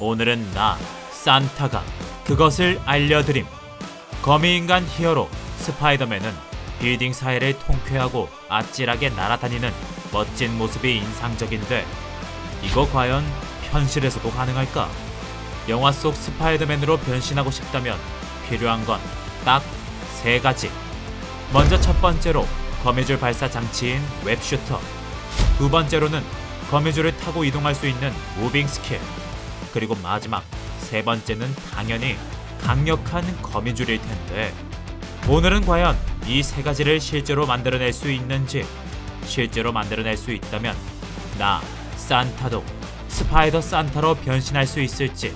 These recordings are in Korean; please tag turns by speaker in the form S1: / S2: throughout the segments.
S1: 오늘은 나 산타가 그것을 알려드림. 거미인간 히어로 스파이더맨은 빌딩 사이를 통쾌하고 아찔하게 날아다니는 멋진 모습이 인상적인데 이거 과연 현실에서도 가능할까? 영화 속 스파이더맨으로 변신하고 싶다면 필요한 건 딱 3가지. 먼저 첫 번째로 거미줄 발사 장치인 웹슈터, 두 번째로는 거미줄을 타고 이동할 수 있는 무빙 스킬, 그리고 마지막 3번째는 당연히 강력한 거미줄일 텐데 오늘은 과연 이 3가지를 실제로 만들어낼 수 있는지, 실제로 만들어낼 수 있다면 나 산타도 스파이더 산타로 변신할 수 있을지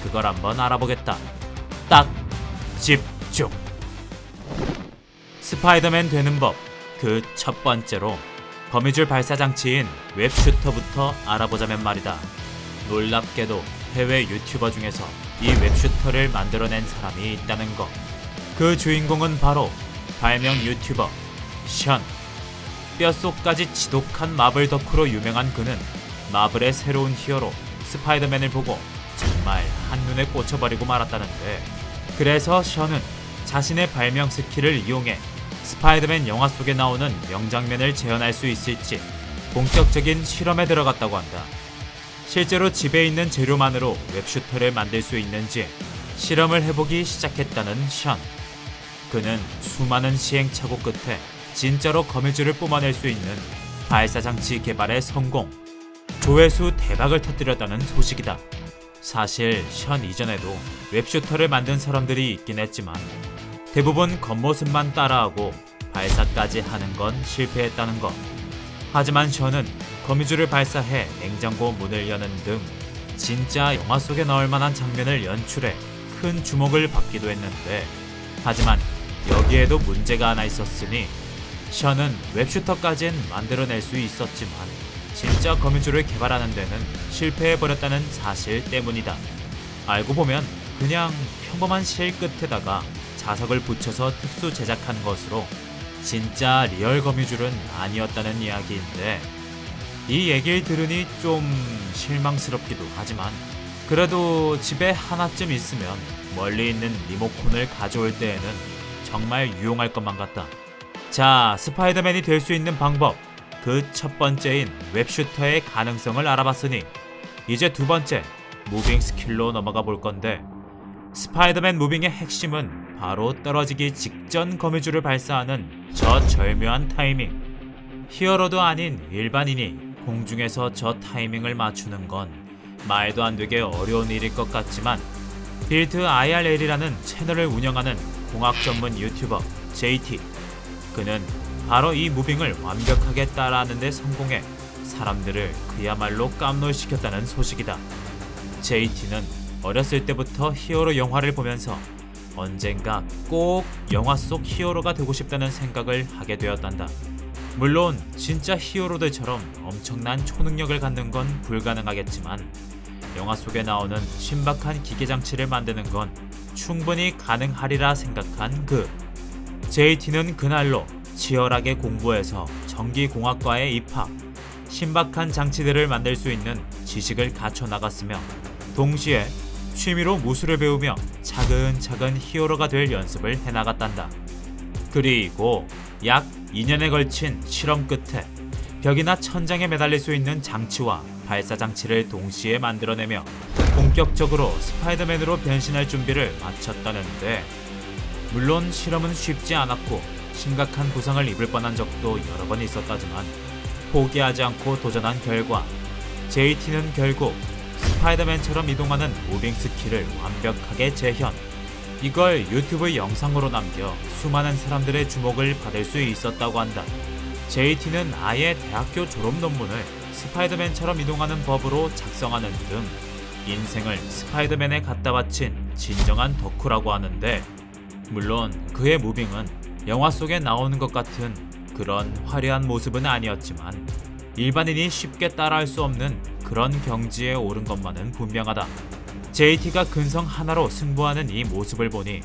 S1: 그걸 한번 알아보겠다. 딱 집중! 스파이더맨 되는 법, 그 첫 번째로 거미줄 발사 장치인 웹슈터부터 알아보자면 말이다. 놀랍게도 해외 유튜버 중에서 이 웹슈터를 만들어낸 사람이 있다는 거. 그 주인공은 바로 발명 유튜버 션. 뼛속까지 지독한 마블 덕후로 유명한 그는 마블의 새로운 히어로 스파이더맨을 보고 정말 한눈에 꽂혀버리고 말았다는데, 그래서 션은 자신의 발명 스킬을 이용해 스파이더맨 영화 속에 나오는 명장면을 재현할 수 있을지 본격적인 실험에 들어갔다고 한다. 실제로 집에 있는 재료만으로 웹슈터를 만들 수 있는지 실험을 해보기 시작했다는 션. 그는 수많은 시행착오 끝에 진짜로 거미줄을 뿜어낼 수 있는 발사장치 개발에 성공, 조회수 대박을 터뜨렸다는 소식이다. 사실 션 이전에도 웹슈터를 만든 사람들이 있긴 했지만 대부분 겉모습만 따라하고 발사까지 하는 건 실패했다는 것. 하지만 션은 거미줄을 발사해 냉장고 문을 여는 등 진짜 영화 속에 나올 만한 장면을 연출해 큰 주목을 받기도 했는데, 하지만 여기에도 문제가 하나 있었으니 션은 웹슈터까진 만들어낼 수 있었지만 진짜 거미줄을 개발하는 데는 실패해버렸다는 사실 때문이다. 알고 보면 그냥 평범한 실 끝에다가 자석을 붙여서 특수 제작한 것으로 진짜 리얼 거미줄은 아니었다는 이야기인데, 이 얘기를 들으니 좀 실망스럽기도 하지만 그래도 집에 하나쯤 있으면 멀리 있는 리모컨을 가져올 때에는 정말 유용할 것만 같다. 자, 스파이더맨이 될 수 있는 방법, 그 첫 번째인 웹슈터의 가능성을 알아봤으니 이제 두 번째, 무빙 스킬로 넘어가 볼 건데, 스파이더맨 무빙의 핵심은 바로 떨어지기 직전 거미줄을 발사하는 저 절묘한 타이밍. 히어로도 아닌 일반인이 공중에서 저 타이밍을 맞추는 건 말도 안 되게 어려운 일일 것 같지만 빌드 IRL이라는 채널을 운영하는 공학 전문 유튜버 JT, 그는 바로 이 무빙을 완벽하게 따라하는 데 성공해 사람들을 그야말로 깜놀시켰다는 소식이다. JT는 어렸을 때부터 히어로 영화를 보면서 언젠가 꼭 영화 속 히어로가 되고 싶다는 생각을 하게 되었단다. 물론 진짜 히어로들처럼 엄청난 초능력을 갖는 건 불가능하겠지만 영화 속에 나오는 신박한 기계장치를 만드는 건 충분히 가능하리라 생각한 그 JT는 그날로 치열하게 공부해서 전기공학과에 입학, 신박한 장치들을 만들 수 있는 지식을 갖춰 나갔으며 동시에 취미로 무술을 배우며 차근차근 히어로가 될 연습을 해나갔단다. 그리고 약 2년에 걸친 실험 끝에 벽이나 천장에 매달릴 수 있는 장치와 발사장치를 동시에 만들어내며 본격적으로 스파이더맨으로 변신할 준비를 마쳤다는데, 물론 실험은 쉽지 않았고 심각한 부상을 입을 뻔한 적도 여러 번 있었다지만 포기하지 않고 도전한 결과 JT는 결국 스파이더맨처럼 이동하는 무빙 스킬을 완벽하게 재현, 이걸 유튜브 영상으로 남겨 수많은 사람들의 주목을 받을 수 있었다고 한다. JT는 아예 대학교 졸업 논문을 스파이더맨처럼 이동하는 법으로 작성하는 등 인생을 스파이더맨에 갖다 바친 진정한 덕후라고 하는데, 물론 그의 무빙은 영화 속에 나오는 것 같은 그런 화려한 모습은 아니었지만 일반인이 쉽게 따라할 수 없는 그런 경지에 오른 것만은 분명하다. JT가 근성 하나로 승부하는 이 모습을 보니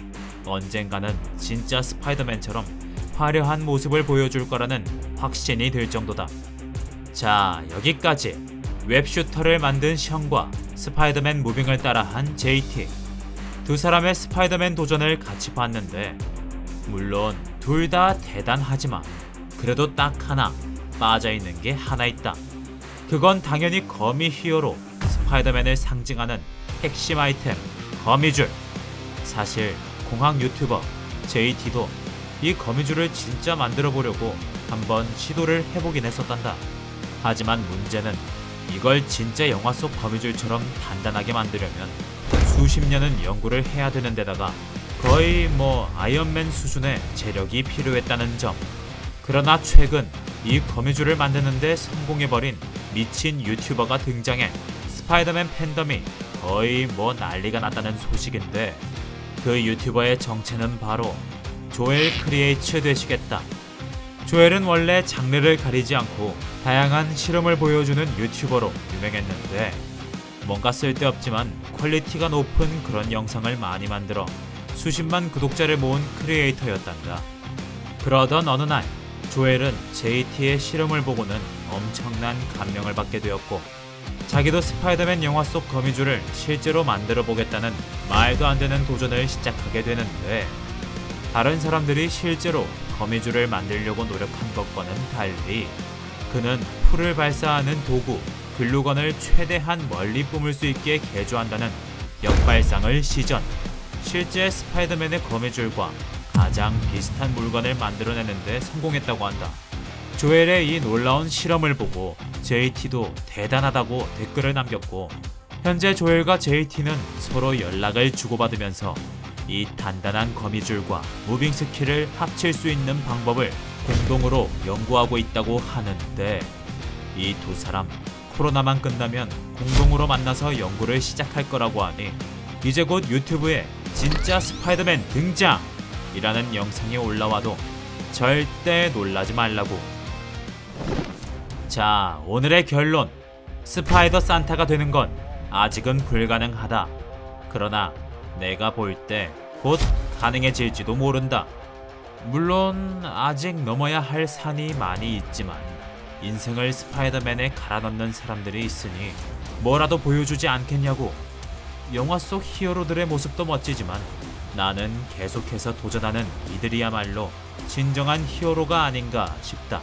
S1: 언젠가는 진짜 스파이더맨처럼 화려한 모습을 보여줄 거라는 확신이 들 정도다. 자, 여기까지 웹슈터를 만든 션과 스파이더맨 무빙을 따라한 JT. 두 사람의 스파이더맨 도전을 같이 봤는데 물론 둘 다 대단하지만 그래도 딱 하나 빠져있는 게 하나 있다. 그건 당연히 거미 히어로 스파이더맨을 상징하는 핵심 아이템 거미줄. 사실 공학 유튜버 JT도 이 거미줄을 진짜 만들어 보려고 한번 시도를 해보긴 했었단다. 하지만 문제는 이걸 진짜 영화 속 거미줄처럼 단단하게 만들려면 수십 년은 연구를 해야 되는 데다가 거의 아이언맨 수준의 재력이 필요했다는 점. 그러나 최근 이 거미줄을 만드는데 성공해버린 미친 유튜버가 등장해 스파이더맨 팬덤이 거의 난리가 났다는 소식인데, 그 유튜버의 정체는 바로 조엘 크리에이츠 되시겠다. 조엘은 원래 장르를 가리지 않고 다양한 실험을 보여주는 유튜버로 유명했는데 뭔가 쓸데없지만 퀄리티가 높은 그런 영상을 많이 만들어 수십만 구독자를 모은 크리에이터였단다. 그러던 어느 날 조엘은 JT의 실험을 보고는 엄청난 감명을 받게 되었고 자기도 스파이더맨 영화 속 거미줄을 실제로 만들어 보겠다는 말도 안 되는 도전을 시작하게 되는데, 다른 사람들이 실제로 거미줄을 만들려고 노력한 것과는 달리 그는 풀을 발사하는 도구 글루건을 최대한 멀리 뿜을 수 있게 개조한다는 역발상을 시전. 실제 스파이더맨의 거미줄과 가장 비슷한 물건을 만들어내는데 성공했다고 한다. 조엘의 이 놀라운 실험을 보고 JT도 대단하다고 댓글을 남겼고, 현재 조엘과 JT는 서로 연락을 주고받으면서 이 단단한 거미줄과 무빙 스킬을 합칠 수 있는 방법을 공동으로 연구하고 있다고 하는데, 이 두 사람 코로나만 끝나면 공동으로 만나서 연구를 시작할 거라고 하니 이제 곧 유튜브에 진짜 스파이더맨 등장! 이라는 영상이 올라와도 절대 놀라지 말라고. 자, 오늘의 결론. 스파이더 산타가 되는 건 아직은 불가능하다. 그러나 내가 볼 때 곧 가능해질지도 모른다. 물론 아직 넘어야 할 산이 많이 있지만 인생을 스파이더맨에 갈아넣는 사람들이 있으니 뭐라도 보여주지 않겠냐고. 영화 속 히어로들의 모습도 멋지지만 나는 계속해서 도전하는 이들이야말로 진정한 히어로가 아닌가 싶다.